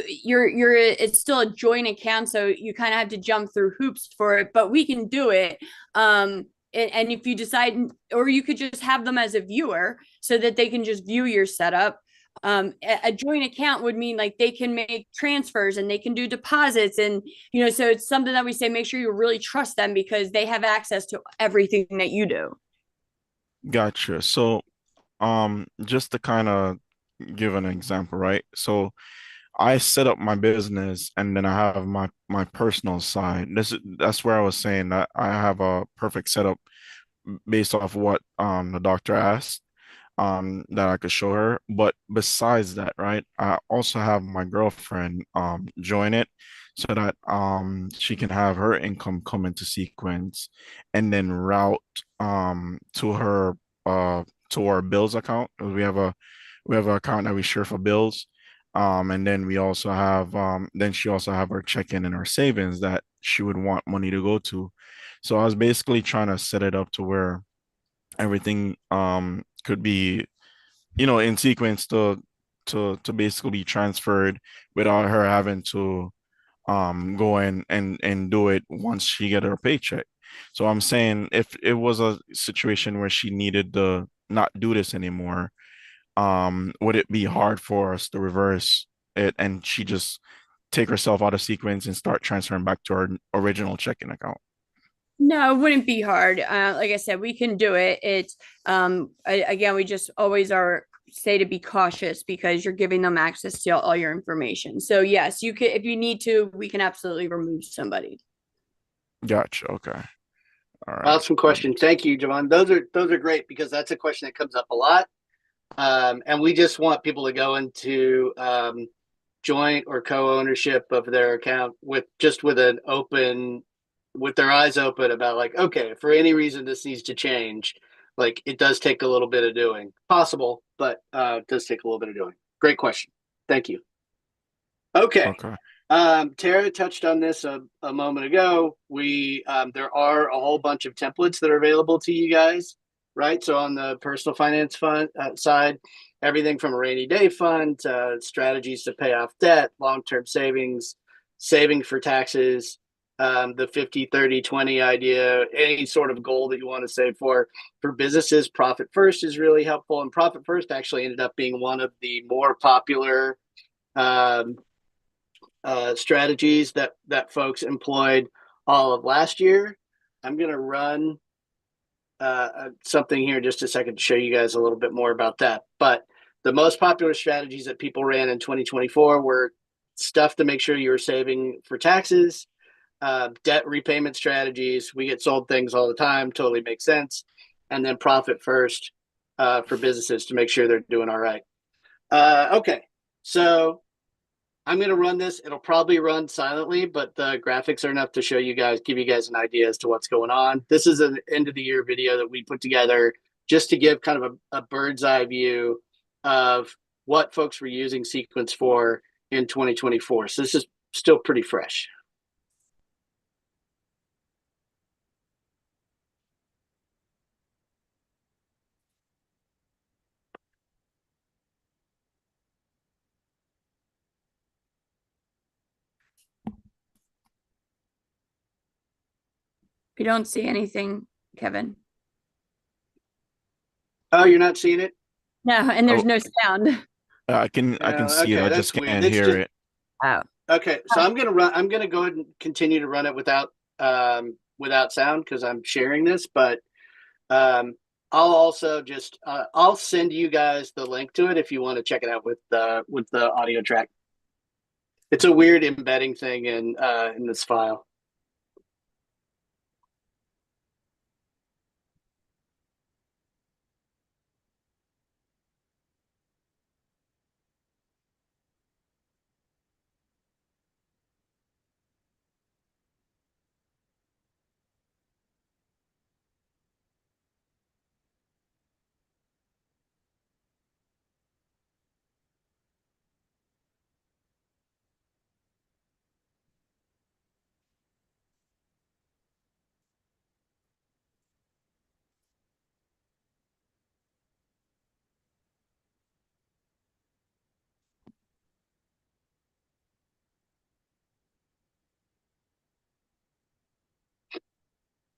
it's still a joint account, so you kind of have to jump through hoops for it, but we can do it. And if you decide, or you could just have them as a viewer so that they can just view your setup. A joint account would mean like they can make transfers and they can do deposits, and so it's something that we say make sure you really trust them because they have access to everything that you do. Gotcha. So, just to kind of give an example, right? So I set up my business and then I have my personal side. That's where I was saying that I have a perfect setup based off what the doctor asked that I could show her. But besides that, right, I also have my girlfriend join it so that she can have her income come into sequence and then route to her to our bills account. We have an account that we share for bills. And then we also have then she also have her checking and her savings that she would want money to go to. So I was basically trying to set it up to where everything could be, in sequence to basically be transferred without her having to go in and do it once she get her paycheck. So I'm saying if it was a situation where she needed to not do this anymore, would it be hard for us to reverse it and she just take herself out of sequence and start transferring back to her original checking account? No, it wouldn't be hard. Like I said, we can do it. It's again, we just always are say to be cautious because you're giving them access to all your information. So yes, you can if you need to, we can absolutely remove somebody. Gotcha. Okay. All right. Awesome question. Thank you, Javon. Those are great because that's a question that comes up a lot. And we just want people to go into joint or co-ownership of their account with their eyes open about like, okay, if for any reason this needs to change, like it does take a little bit of doing. Possible, but it does take a little bit of doing. Great question. Thank you. Okay. Okay. Tara touched on this a moment ago. There are a whole bunch of templates that are available to you guys, right? So on the personal finance fund side, everything from a rainy day fund to strategies to pay off debt, long-term savings, saving for taxes, the 50-30-20 idea, any sort of goal that you want to save for. For businesses, Profit First is really helpful. And Profit First actually ended up being one of the more popular strategies that folks employed all of last year. I'm going to run something here in just a second to show you guys a little bit more about that. But the most popular strategies that people ran in 2024 were stuff to make sure you were saving for taxes, debt repayment strategies. We get sold things all the time, totally makes sense. And then Profit First for businesses to make sure they're doing all right. Okay, so I'm going to run this. It'll probably run silently, but the graphics are enough to show you guys, give you guys an idea as to what's going on. This is an end of the year video that we put together just to give kind of a bird's eye view of what folks were using Sequence for in 2024. So this is still pretty fresh. We don't see anything, Kevin. Oh, you're not seeing it? No, and there's Oh, no sound. I can see it. Okay, I that's just weird. can't It's hear just it. Oh, okay. So I'm gonna go ahead and continue to run it without sound because I'm sharing this. But I'll also just I'll send you guys the link to it if you want to check it out with the audio track. It's a weird embedding thing in this file.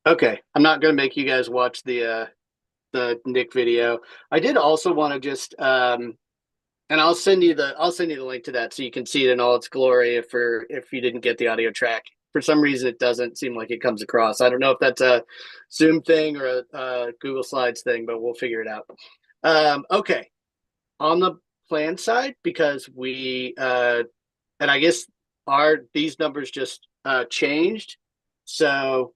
Okay, I'm not going to make you guys watch the Nick video. I did also want to just And I'll send you the link to that so you can see it in all its glory if you didn't get the audio track. For some reason, it doesn't seem like it comes across. I don't know if that's a Zoom thing or a Google Slides thing, but we'll figure it out. Okay, on the plan side, because we and I guess these numbers just changed. So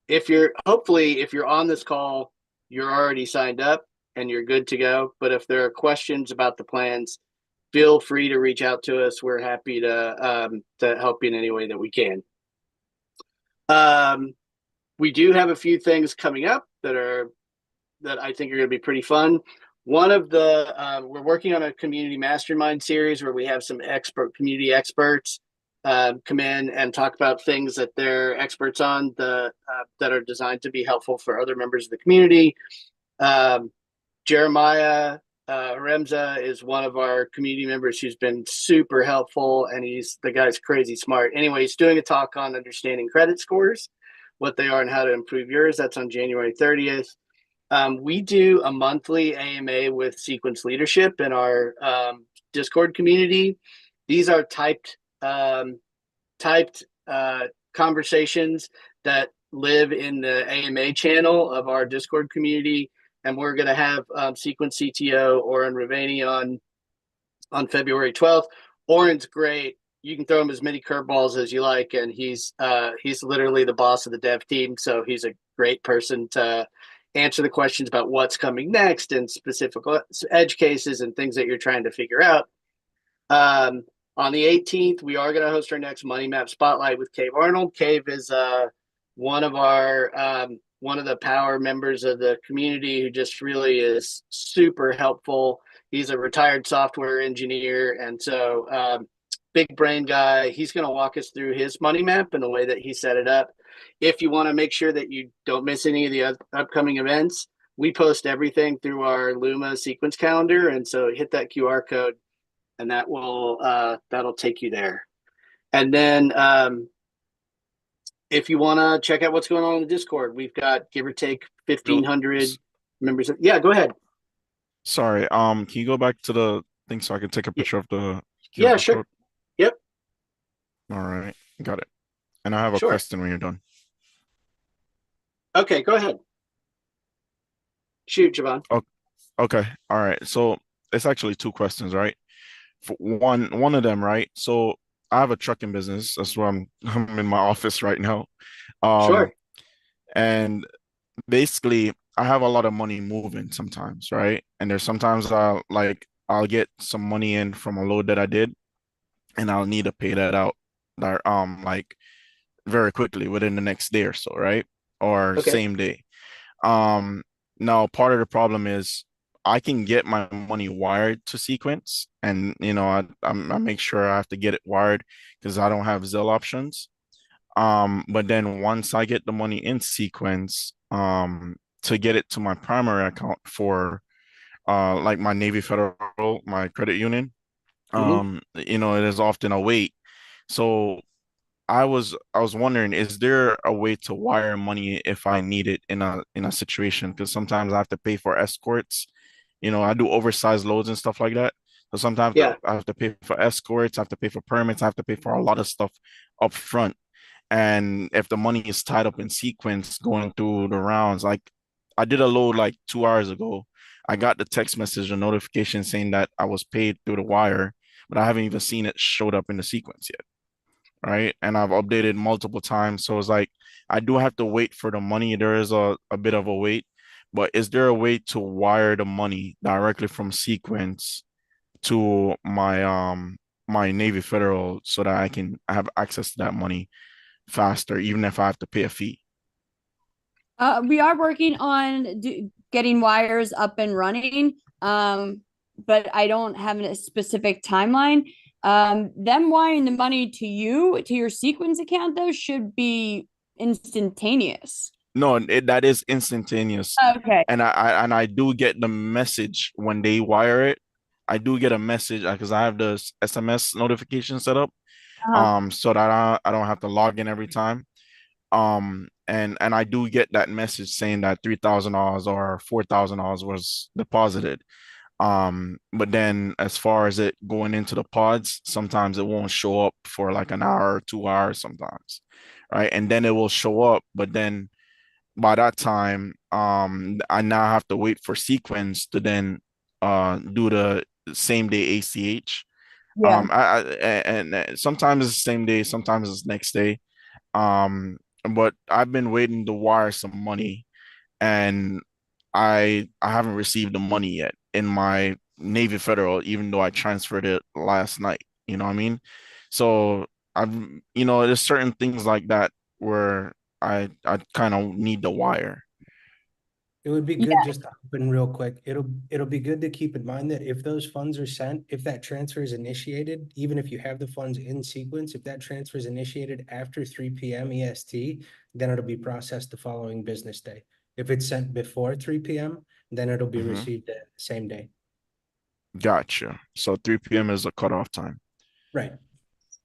if you're on this call, you're already signed up and you're good to go. But if there are questions about the plans, feel free to reach out to us. We're happy to help you in any way that we can. We do have a few things coming up that I think are going to be pretty fun. One of the we're working on a community mastermind series where we have some community experts come in and talk about things that they're experts on that are designed to be helpful for other members of the community. Jeremiah Remza is one of our community members who's been super helpful, and the guy's crazy smart. Anyway, he's doing a talk on understanding credit scores, what they are, and how to improve yours. That's on January 30th. We do a monthly AMA with Sequence Leadership in our Discord community. These are typed conversations that live in the AMA channel of our Discord community, and we're going to have Sequence CTO Oren Ravani on February 12th. Oren's great. You can throw him as many curveballs as you like, and he's literally the boss of the dev team, so he's a great person to answer the questions about what's coming next and specific edge cases and things that you're trying to figure out. On the 18th, we are going to host our next Money Map Spotlight with Cave Arnold. Cave is one of the power members of the community who just really is super helpful. He's a retired software engineer, and so big brain guy. He's going to walk us through his money map and the way that he set it up. If you want to make sure that you don't miss any of the upcoming events, we post everything through our Luma sequence calendar, and so hit that QR code, and that'll take you there. And then if you want to check out what's going on in the Discord, we've got give or take 1,500 members. Yeah, go ahead. Sorry. Can you go back to the thing so I can take a picture of the Yeah, QR sure. code? Yep. All right, got it. And I have a Sure. question when you're done. Okay, go ahead. Shoot, Javon. Okay. All right. So it's actually two questions, right? For one of them, right? So I have a trucking business. That's where I'm in my office right now. Sure. And basically I have a lot of money moving sometimes, right? And there's sometimes I'll get some money in from a load that I did, and I'll need to pay that out like very quickly within the next day or so, right? Or Okay. same day. Now part of the problem is I can get my money wired to Sequence, and I make sure I have to get it wired because I don't have Zelle options. But then once I get the money in Sequence, to get it to my primary account for like my Navy Federal, my credit union, it is often a wait. So I was wondering, is there a way to wire money if I need it in a situation? Because sometimes I have to pay for escorts. I do oversized loads and stuff like that. So sometimes Yeah. I have to pay for escorts, I have to pay for permits, I have to pay for a lot of stuff up front. And if the money is tied up in Sequence going through the rounds, like I did a load like 2 hours ago. I got the text message, a notification saying that I was paid through the wire, but I haven't even seen it showed up in the Sequence yet. Right. And I've updated multiple times. So it's like I do have to wait for the money. There is a bit of a wait, but is there a way to wire the money directly from Sequence to my Navy Federal so that I can have access to that money faster, even if I have to pay a fee? We are working on getting wires up and running, but I don't have a specific timeline. Them wiring the money to your Sequence account, though, should be instantaneous. No, that is instantaneous. Okay. And I do get the message when they wire it. I do get a message because I have the SMS notification set up, so that I don't have to log in every time. And I do get that message saying that $3,000 or $4,000 was deposited. But then as far as it going into the pods, sometimes it won't show up for like an hour or 2 hours sometimes, right? And then it will show up, but then by that time, I now have to wait for sequence to then do the same day ACH. Yeah. And sometimes it's the same day, sometimes it's next day. Um, but I've been waiting to wire some money, and I haven't received the money yet in my Navy Federal, even though I transferred it last night. You know what I mean? So I've, there's certain things like that where I kind of need the wire. It would be good just to open real quick. It'll be good to keep in mind that if those funds are sent, if that transfer is initiated, even if you have the funds in sequence, if that transfer is initiated after 3 p.m. EST, then it'll be processed the following business day. If it's sent before 3 p.m., then it'll be Hmm. received the same day. Gotcha. So 3 p.m. is a cutoff time. Right.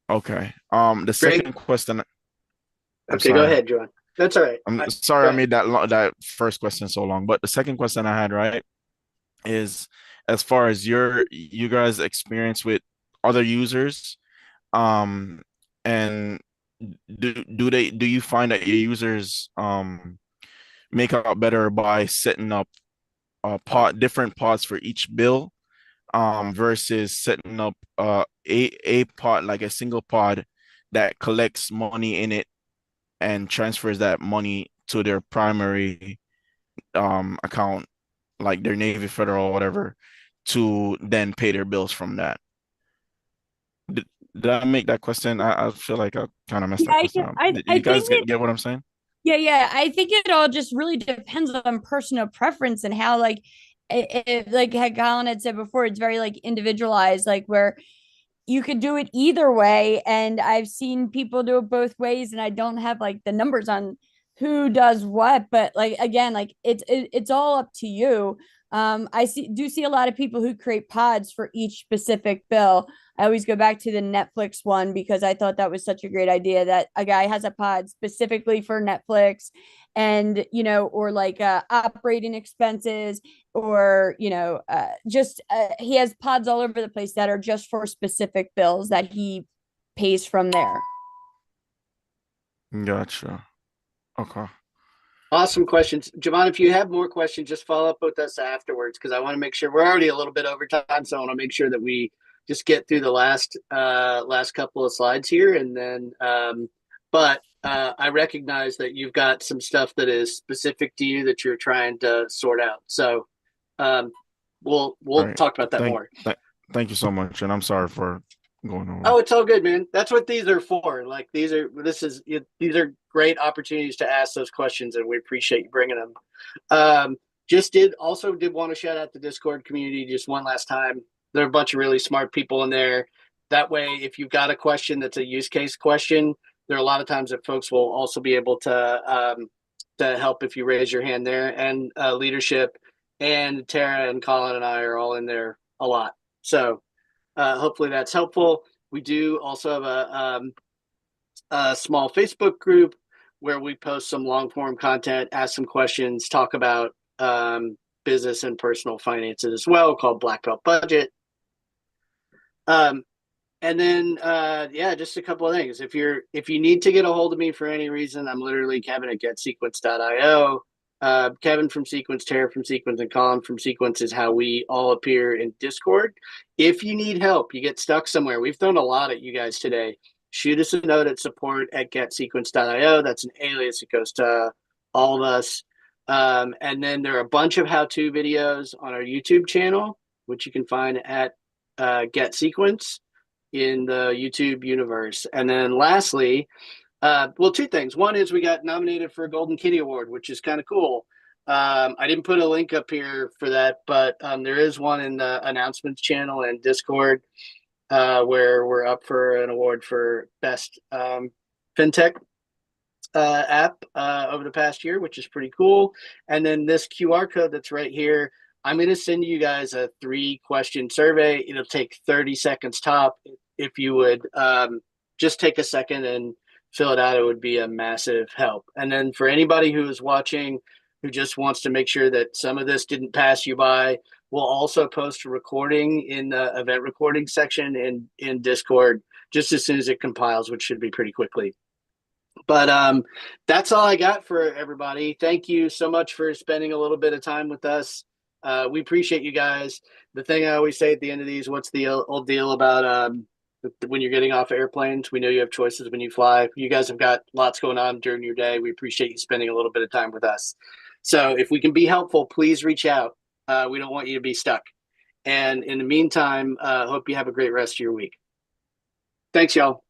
Okay. The Greg? second question, I'm Okay, go sorry. ahead, John. That's all right. I'm sorry Go I ahead. made that first question so long, but the second question I had, right, is as far as you guys' experience with other users, um, and do you find that your users make out better by setting up different pods for each bill, versus setting up a pod, like a single pod that collects money in it and transfers that money to their primary account, like their Navy Federal or whatever, to then pay their bills from that. Did, did I make that question? I feel like I kind of messed Yeah, that question up. Did I you think guys it, get what I'm saying? yeah. I think it all just really depends on personal preference and how like like had Colin had said before, it's very like individualized, like where you could do it either way. And I've seen people do it both ways, and I don't have like the numbers on who does what, but like again, like it's all up to you. I see a lot of people who create pods for each specific bill. I always go back to the Netflix one because I thought that was such a great idea that a guy has a pod specifically for Netflix, and or like operating expenses, or just he has pods all over the place that are just for specific bills that he pays from there. Gotcha. Okay. Awesome questions. Javon, if you have more questions, just follow up with us afterwards because I want to make sure we're already a little bit over time. So I want to make sure that we just get through the last couple of slides here. And then but I recognize that you've got some stuff that is specific to you that you're trying to sort out. So um, All we'll right. talk about that Thank more. th Thank you so much, and I'm sorry for going over. Oh, it's all good, man. That's what these are for. Like these are great opportunities to ask those questions, and we appreciate you bringing them. Just did want to shout out the Discord community just one last time. There are a bunch of really smart people in there. That way, if you've got a question that's a use case question, there are a lot of times that folks will also be able to help if you raise your hand there. And leadership and Tara and Colin and I are all in there a lot. So hopefully that's helpful. We do also have a small Facebook group where we post some long form content, ask some questions, talk about business and personal finances as well, called Black Belt Budget. And then yeah, just a couple of things. If you need to get a hold of me for any reason, I'm literally Kevin at getsequence.io. Kevin from Sequence, Tara from Sequence, and Colin from Sequence is how we all appear in Discord. If you need help, you get stuck somewhere. We've thrown a lot at you guys today. Shoot us a note at support@getsequence.io. That's an alias. It goes to all of us. And then there are a bunch of how-to videos on our YouTube channel, which you can find at Get Sequence in the YouTube universe. And then lastly, well, two things. One is we got nominated for a Golden Kitty Award, which is kind of cool. I didn't put a link up here for that, but there is one in the announcements channel and Discord where we're up for an award for best fintech app over the past year, which is pretty cool. And then this QR code that's right here, I'm going to send you guys a 3-question survey. It'll take 30 seconds top. If you would just take a second and fill it out, it would be a massive help. And then for anybody who is watching who just wants to make sure that some of this didn't pass you by, We'll also post a recording in the event recording section in Discord just as soon as it compiles, which should be pretty quickly. But that's all I got for everybody. Thank you so much for spending a little bit of time with us. We appreciate you guys. The thing I always say at the end of these, what's the old deal about when you're getting off airplanes? We know you have choices when you fly. You guys have got lots going on during your day. We appreciate you spending a little bit of time with us. So if we can be helpful, please reach out. We don't want you to be stuck. And in the meantime, hope you have a great rest of your week. Thanks, y'all.